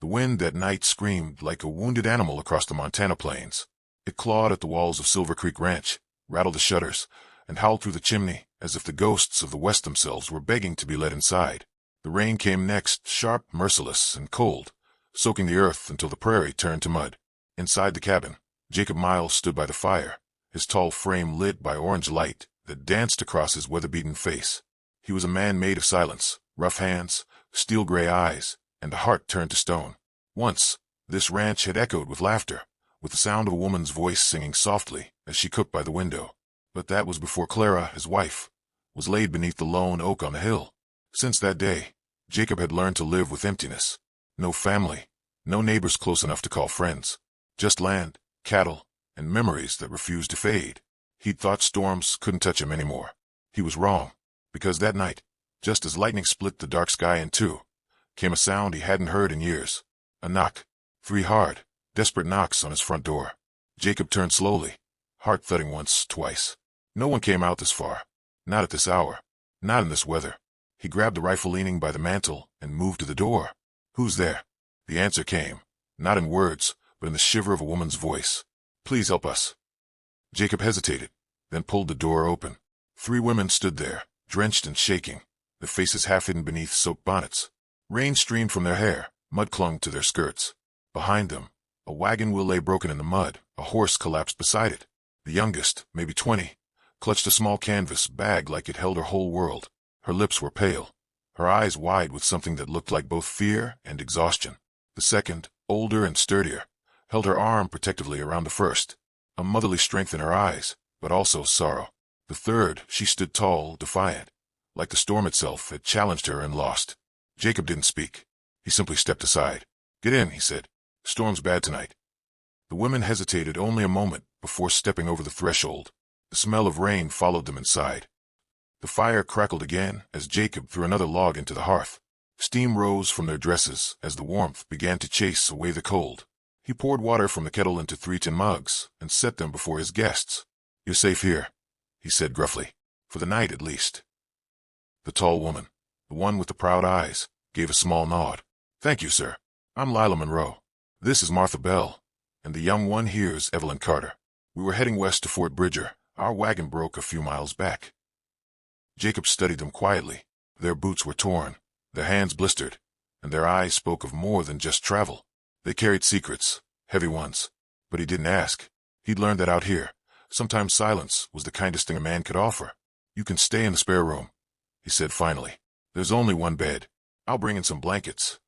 The wind that night screamed like a wounded animal across the Montana plains. It clawed at the walls of Silver Creek Ranch, rattled the shutters, and howled through the chimney as if the ghosts of the West themselves were begging to be let inside. The rain came next, sharp, merciless, and cold, soaking the earth until the prairie turned to mud. Inside the cabin, Jacob Miles stood by the fire, his tall frame lit by orange light that danced across his weather-beaten face. He was a man made of silence, rough hands, steel-gray eyes, and a heart turned to stone. Once, this ranch had echoed with laughter, with the sound of a woman's voice singing softly as she cooked by the window. But that was before Clara, his wife, was laid beneath the lone oak on the hill. Since that day, Jacob had learned to live with emptiness. No family, no neighbors close enough to call friends. Just land, cattle, and memories that refused to fade. He'd thought storms couldn't touch him anymore. He was wrong, because that night, just as lightning split the dark sky in two, came a sound he hadn't heard in years. A knock. 3 hard, desperate knocks on his front door. Jacob turned slowly, heart thudding once, twice. No one came out this far. Not at this hour. Not in this weather. He grabbed the rifle leaning by the mantel and moved to the door. "Who's there?" The answer came, not in words, but in the shiver of a woman's voice. "Please help us." Jacob hesitated, then pulled the door open. 3 women stood there, drenched and shaking, their faces half hidden beneath soaked bonnets. Rain streamed from their hair, mud clung to their skirts. Behind them, a wagon wheel lay broken in the mud, a horse collapsed beside it. The youngest, maybe 20, clutched a small canvas bag like it held her whole world. Her lips were pale, her eyes wide with something that looked like both fear and exhaustion. The second, older and sturdier, held her arm protectively around the first, a motherly strength in her eyes, but also sorrow. The third, she stood tall, defiant, like the storm itself had challenged her and lost. Jacob didn't speak. He simply stepped aside. "Get in," he said. "Storm's bad tonight." The women hesitated only a moment before stepping over the threshold. The smell of rain followed them inside. The fire crackled again as Jacob threw another log into the hearth. Steam rose from their dresses as the warmth began to chase away the cold. He poured water from the kettle into 3 tin mugs and set them before his guests. "You're safe here," he said gruffly. "For the night, at least." The tall woman, the one with the proud eyes, gave a small nod. "Thank you, sir. I'm Lila Monroe. This is Martha Bell, and the young one here is Evelyn Carter. We were heading west to Fort Bridger. Our wagon broke a few miles back." Jacob studied them quietly. Their boots were torn, their hands blistered, and their eyes spoke of more than just travel. They carried secrets, heavy ones, but he didn't ask. He'd learned that out here, sometimes silence was the kindest thing a man could offer. "You can stay in the spare room," he said finally. "There's only one bed. I'll bring in some blankets."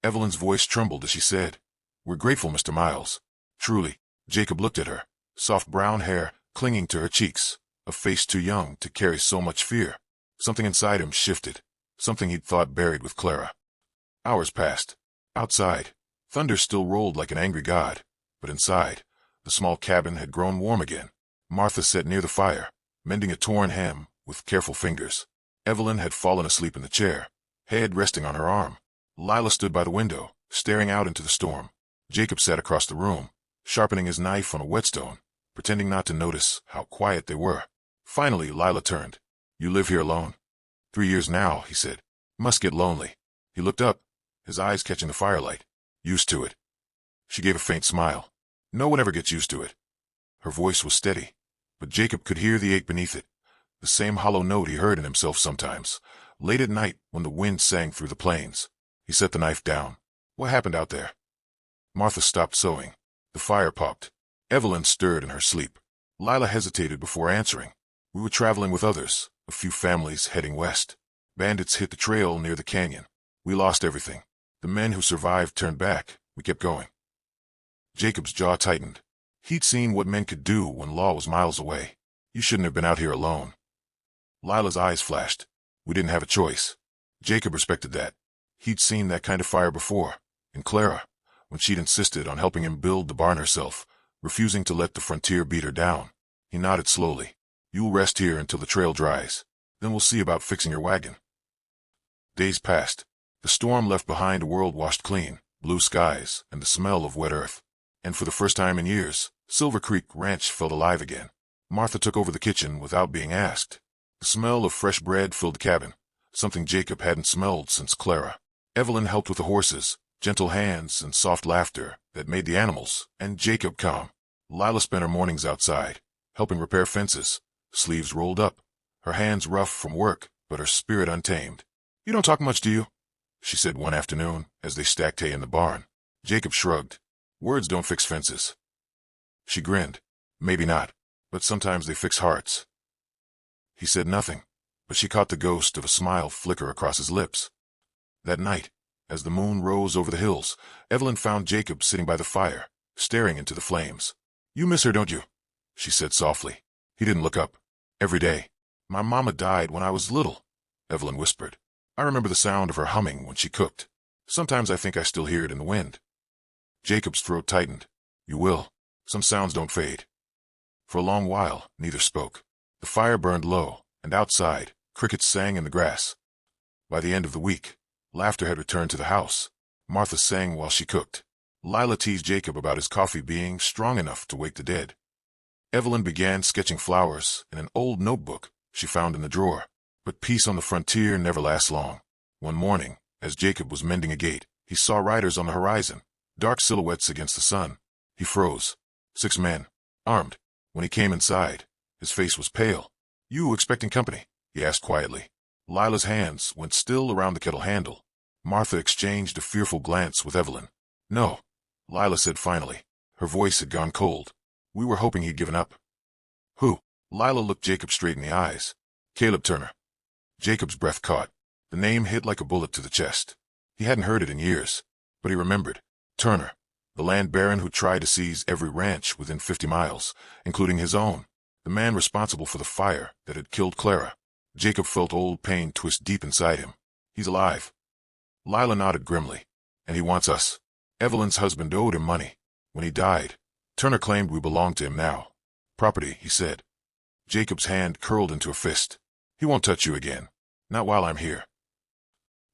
Evelyn's voice trembled as she said, "We're grateful, Mr. Miles." Truly. Jacob looked at her, soft brown hair clinging to her cheeks, a face too young to carry so much fear. Something inside him shifted, something he'd thought buried with Clara. Hours passed. Outside, thunder still rolled like an angry god, but inside, the small cabin had grown warm again. Martha sat near the fire, mending a torn hem with careful fingers. Evelyn had fallen asleep in the chair, head resting on her arm. Lila stood by the window, staring out into the storm. Jacob sat across the room, sharpening his knife on a whetstone, pretending not to notice how quiet they were. Finally, Lila turned. "You live here alone?" 3 years now," he said. "Must get lonely." He looked up, his eyes catching the firelight. "Used to it." She gave a faint smile. "No one ever gets used to it." Her voice was steady, but Jacob could hear the ache beneath it, the same hollow note he heard in himself sometimes, late at night when the wind sang through the plains. He set the knife down. "What happened out there?" Martha stopped sewing. The fire popped. Evelyn stirred in her sleep. Lila hesitated before answering. "We were traveling with others, a few families heading west. Bandits hit the trail near the canyon. We lost everything. The men who survived turned back. We kept going." Jacob's jaw tightened. He'd seen what men could do when law was miles away. "You shouldn't have been out here alone." Lila's eyes flashed. "We didn't have a choice." Jacob respected that. He'd seen that kind of fire before, in Clara, when she'd insisted on helping him build the barn herself, refusing to let the frontier beat her down. He nodded slowly. "You'll rest here until the trail dries. Then we'll see about fixing your wagon." Days passed. The storm left behind a world washed clean, blue skies, and the smell of wet earth. And for the first time in years, Silver Creek Ranch felt alive again. Martha took over the kitchen without being asked. The smell of fresh bread filled the cabin, something Jacob hadn't smelled since Clara. Evelyn helped with the horses, Gentle hands and soft laughter that made the animals and Jacob calm. Lila spent her mornings outside, helping repair fences, sleeves rolled up, her hands rough from work, but her spirit untamed. "You don't talk much, do you?" she said one afternoon as they stacked hay in the barn. Jacob shrugged. "Words don't fix fences." She grinned. "Maybe not, but sometimes they fix hearts." He said nothing, but she caught the ghost of a smile flicker across his lips. That night, as the moon rose over the hills, Evelyn found Jacob sitting by the fire, staring into the flames. "You miss her, don't you?" she said softly. He didn't look up. "Every day. My mama died when I was little," Evelyn whispered. "I remember the sound of her humming when she cooked. Sometimes I think I still hear it in the wind." Jacob's throat tightened. "You will. Some sounds don't fade." For a long while, neither spoke. The fire burned low, and outside, crickets sang in the grass. By the end of the week, laughter had returned to the house. Martha sang while she cooked. Lila teased Jacob about his coffee being strong enough to wake the dead. Evelyn began sketching flowers in an old notebook she found in the drawer. But peace on the frontier never lasts long. One morning, as Jacob was mending a gate, he saw riders on the horizon, dark silhouettes against the sun. He froze. 6 men, armed. When he came inside, his face was pale. "You expecting company?" he asked quietly. Lila's hands went still around the kettle handle. Martha exchanged a fearful glance with Evelyn. "No," Lila said finally. Her voice had gone cold. "We were hoping he'd given up." "Who?" Lila looked Jacob straight in the eyes. "Caleb Turner." Jacob's breath caught. The name hit like a bullet to the chest. He hadn't heard it in years, but he remembered. Turner, the land baron who tried to seize every ranch within 50 miles, including his own, the man responsible for the fire that had killed Clara. Jacob felt old pain twist deep inside him. "He's alive." Lila nodded grimly. "And he wants us." Evelyn's husband owed him money. When he died, Turner claimed we belonged to him now. "Property," he said. Jacob's hand curled into a fist. "He won't touch you again. Not while I'm here."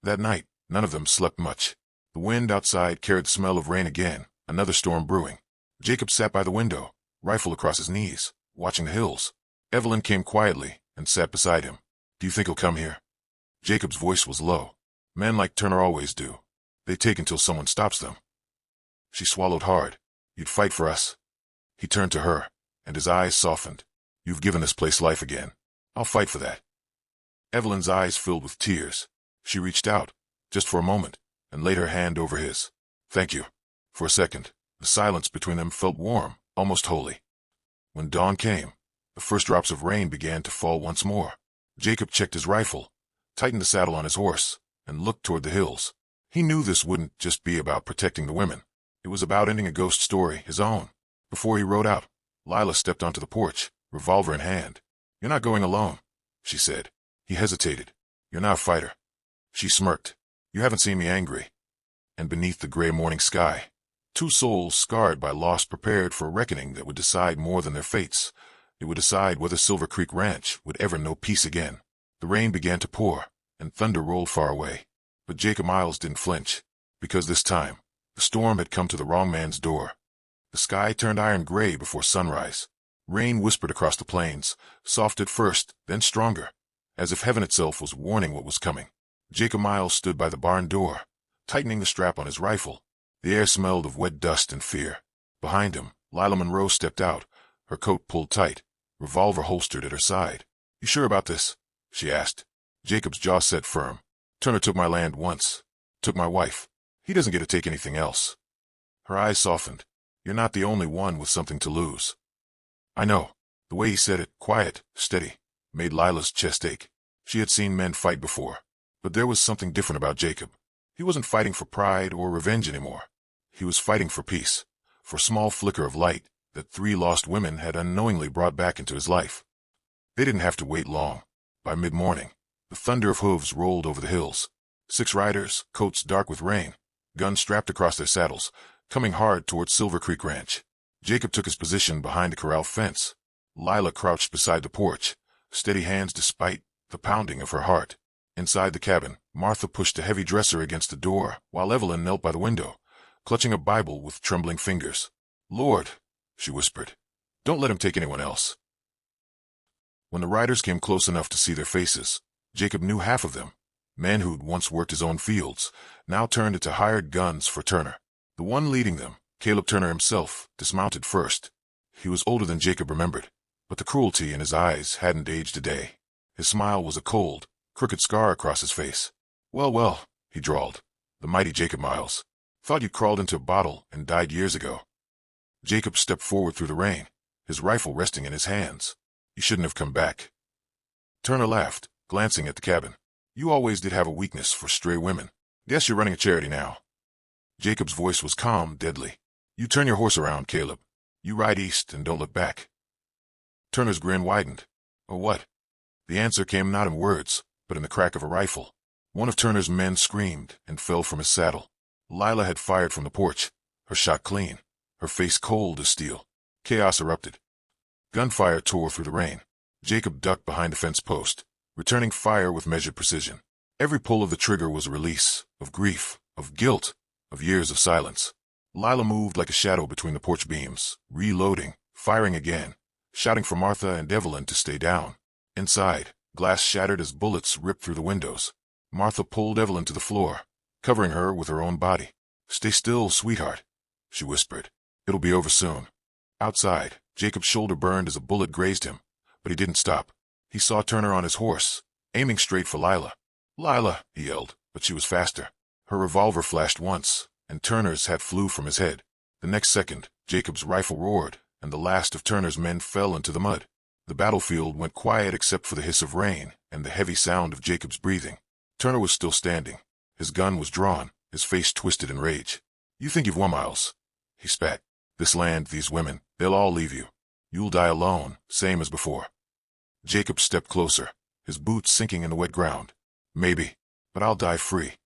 That night, none of them slept much. The wind outside carried the smell of rain again, another storm brewing. Jacob sat by the window, rifle across his knees, watching the hills. Evelyn came quietly and sat beside him. "Do you think he'll come here?" Jacob's voice was low. "Men like Turner always do. They take until someone stops them." She swallowed hard. "You'd fight for us?" He turned to her, and his eyes softened. "You've given this place life again. I'll fight for that." Evelyn's eyes filled with tears. She reached out, just for a moment, and laid her hand over his. "Thank you." For a second, the silence between them felt warm, almost holy. When dawn came, the first drops of rain began to fall once more. Jacob checked his rifle, tightened the saddle on his horse, and looked toward the hills. He knew this wouldn't just be about protecting the women. It was about ending a ghost story, his own. Before he rode out, Lila stepped onto the porch, revolver in hand. "You're not going alone," she said. He hesitated. "You're not a fighter." She smirked. "You haven't seen me angry." And beneath the gray morning sky, 2 souls scarred by loss prepared for a reckoning that would decide more than their fates. It would decide whether Silver Creek Ranch would ever know peace again. The rain began to pour, and thunder rolled far away. But Jacob Miles didn't flinch, because this time, the storm had come to the wrong man's door. The sky turned iron gray before sunrise. Rain whispered across the plains, soft at first, then stronger, as if heaven itself was warning what was coming. Jacob Miles stood by the barn door, tightening the strap on his rifle. The air smelled of wet dust and fear. Behind him, Lila Monroe stepped out, her coat pulled tight, revolver holstered at her side. "You sure about this?" she asked. Jacob's jaw set firm. "Turner took my land once. Took my wife. He doesn't get to take anything else." Her eyes softened. "You're not the only one with something to lose." "I know." The way he said it, quiet, steady, made Lila's chest ache. She had seen men fight before, but there was something different about Jacob. He wasn't fighting for pride or revenge anymore. He was fighting for peace, for a small flicker of light that 3 lost women had unknowingly brought back into his life. They didn't have to wait long. By mid-morning, the thunder of hooves rolled over the hills. 6 riders, coats dark with rain, guns strapped across their saddles, coming hard towards Silver Creek Ranch. Jacob took his position behind the corral fence. Lila crouched beside the porch, steady hands despite the pounding of her heart. Inside the cabin, Martha pushed a heavy dresser against the door, while Evelyn knelt by the window, clutching a Bible with trembling fingers. "Lord," she whispered, "don't let him take anyone else." When the riders came close enough to see their faces, Jacob knew half of them. Men who'd once worked his own fields now turned into hired guns for Turner. The one leading them, Caleb Turner himself, dismounted first. He was older than Jacob remembered, but the cruelty in his eyes hadn't aged a day. His smile was a cold, crooked scar across his face. "Well, well," he drawled. "The mighty Jacob Miles. Thought you crawled into a bottle and died years ago." Jacob stepped forward through the rain, his rifle resting in his hands. "You shouldn't have come back." Turner laughed, glancing at the cabin. "You always did have a weakness for stray women. Guess you're running a charity now." Jacob's voice was calm, deadly. "You turn your horse around, Caleb. You ride east and don't look back." Turner's grin widened. "Oh, what?" The answer came not in words, but in the crack of a rifle. One of Turner's men screamed and fell from his saddle. Lila had fired from the porch, her shot clean, her face cold as steel. Chaos erupted. Gunfire tore through the rain. Jacob ducked behind a fence post, returning fire with measured precision. Every pull of the trigger was a release of grief, of guilt, of years of silence. Lila moved like a shadow between the porch beams, reloading, firing again, shouting for Martha and Evelyn to stay down. Inside, glass shattered as bullets ripped through the windows. Martha pulled Evelyn to the floor, covering her with her own body. "Stay still, sweetheart," she whispered. "It'll be over soon." Outside, Jacob's shoulder burned as a bullet grazed him, but he didn't stop. He saw Turner on his horse, aiming straight for Lila. "Lila," he yelled, but she was faster. Her revolver flashed once, and Turner's hat flew from his head. The next second, Jacob's rifle roared, and the last of Turner's men fell into the mud. The battlefield went quiet except for the hiss of rain and the heavy sound of Jacob's breathing. Turner was still standing. His gun was drawn, his face twisted in rage. "You think you've won, Miles?" he spat. "This land, these women, they'll all leave you. You'll die alone, same as before." Jacob stepped closer, his boots sinking in the wet ground. "Maybe, but I'll die free."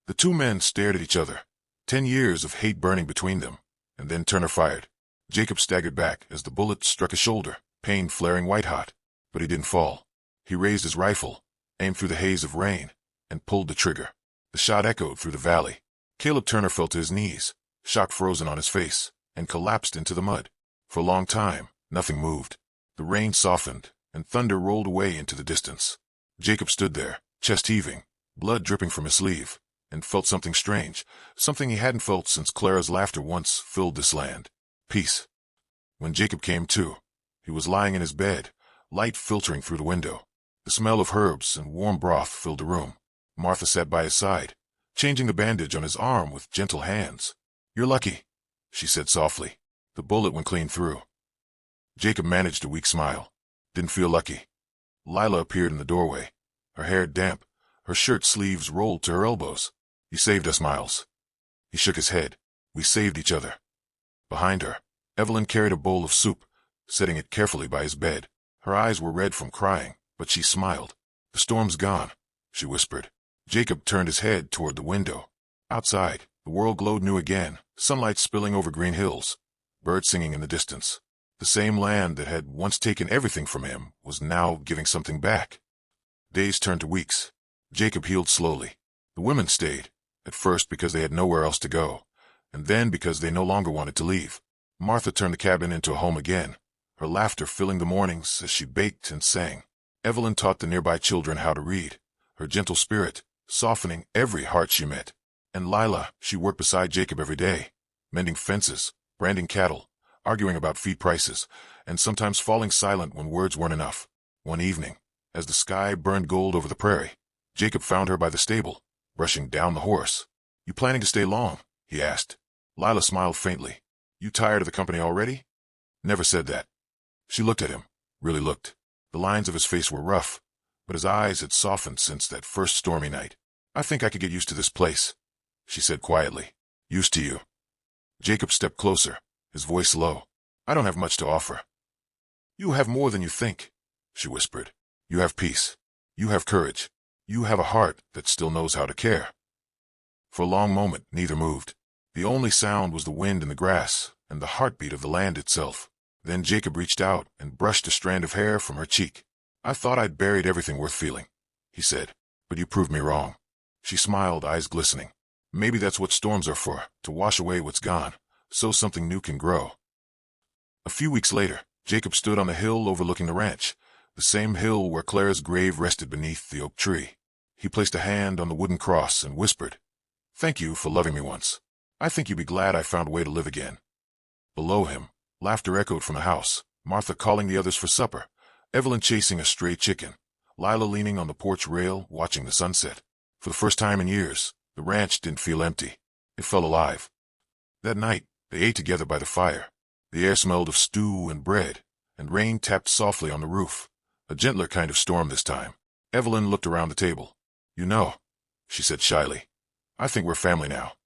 The two men stared at each other, 10 years of hate burning between them, and then Turner fired. Jacob staggered back as the bullet struck his shoulder, pain flaring white-hot, but he didn't fall. He raised his rifle, aimed through the haze of rain, and pulled the trigger. The shot echoed through the valley. Caleb Turner fell to his knees, shock frozen on his face, and collapsed into the mud. For a long time, nothing moved. The rain softened, and thunder rolled away into the distance. Jacob stood there, chest heaving, blood dripping from his sleeve, and felt something strange, something he hadn't felt since Clara's laughter once filled this land. Peace. When Jacob came to, he was lying in his bed, light filtering through the window. The smell of herbs and warm broth filled the room. Martha sat by his side, changing the bandage on his arm with gentle hands. "You're lucky," she said softly. "The bullet went clean through." Jacob managed a weak smile. "Didn't feel lucky." Lila appeared in the doorway, her hair damp, her shirt sleeves rolled to her elbows. "You saved us, Miles." He shook his head. "We saved each other." Behind her, Evelyn carried a bowl of soup, setting it carefully by his bed. Her eyes were red from crying, but she smiled. "The storm's gone," she whispered. Jacob turned his head toward the window. Outside, the world glowed new again, sunlight spilling over green hills, birds singing in the distance. The same land that had once taken everything from him was now giving something back. Days turned to weeks. Jacob healed slowly. The women stayed, at first because they had nowhere else to go, and then because they no longer wanted to leave. Martha turned the cabin into a home again, her laughter filling the mornings as she baked and sang. Evelyn taught the nearby children how to read, her gentle spirit softening every heart she met. And Lila, she worked beside Jacob every day, mending fences, branding cattle, arguing about feed prices, and sometimes falling silent when words weren't enough. One evening, as the sky burned gold over the prairie, Jacob found her by the stable, brushing down the horse. "You planning to stay long?" he asked. Lila smiled faintly. "You tired of the company already?" "Never said that." She looked at him, really looked. The lines of his face were rough, but his eyes had softened since that first stormy night. "I think I could get used to this place," she said quietly. "Used to you." Jacob stepped closer, his voice low. "I don't have much to offer." "You have more than you think," she whispered. "You have peace. You have courage. You have a heart that still knows how to care." For a long moment, neither moved. The only sound was the wind in the grass and the heartbeat of the land itself. Then Jacob reached out and brushed a strand of hair from her cheek. "I thought I'd buried everything worth feeling," he said, "but you proved me wrong." She smiled, eyes glistening. "Maybe that's what storms are for, to wash away what's gone, so something new can grow." A few weeks later, Jacob stood on the hill overlooking the ranch, the same hill where Clara's grave rested beneath the oak tree. He placed a hand on the wooden cross and whispered, "Thank you for loving me once. I think you'd be glad I found a way to live again." Below him, laughter echoed from the house, Martha calling the others for supper, Evelyn chasing a stray chicken, Lila leaning on the porch rail watching the sunset. For the first time in years, the ranch didn't feel empty. It felt alive. That night, they ate together by the fire. The air smelled of stew and bread, and rain tapped softly on the roof. A gentler kind of storm this time. Evelyn looked around the table. "You know," she said shyly, "I think we're family now."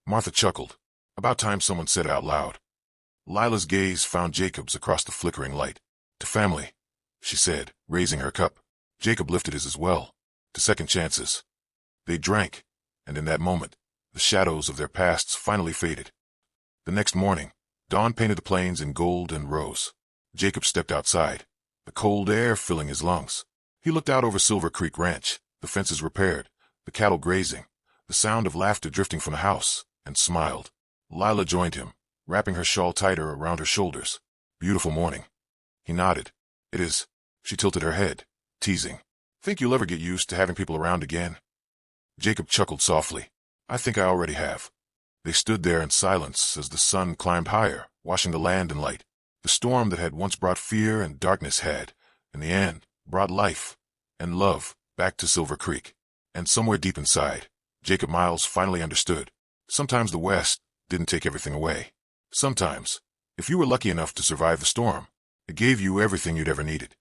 Martha chuckled. About time someone said it out loud. Lila's gaze found Jacob's across the flickering light. "To family," she said, raising her cup. Jacob lifted his as well. "To second chances." They drank, and in that moment, the shadows of their pasts finally faded. The next morning, dawn painted the plains in gold and rose. Jacob stepped outside, the cold air filling his lungs. He looked out over Silver Creek Ranch, the fences repaired, the cattle grazing, the sound of laughter drifting from the house, and smiled. Lila joined him, wrapping her shawl tighter around her shoulders. "Beautiful morning." He nodded. "It is." She tilted her head, teasing. "Think you'll ever get used to having people around again?" Jacob chuckled softly. "I think I already have." They stood there in silence as the sun climbed higher, washing the land in light. The storm that had once brought fear and darkness had, in the end, brought life and love back to Silver Creek. And somewhere deep inside, Jacob Miles finally understood. Sometimes the West didn't take everything away. Sometimes, if you were lucky enough to survive the storm, it gave you everything you'd ever needed.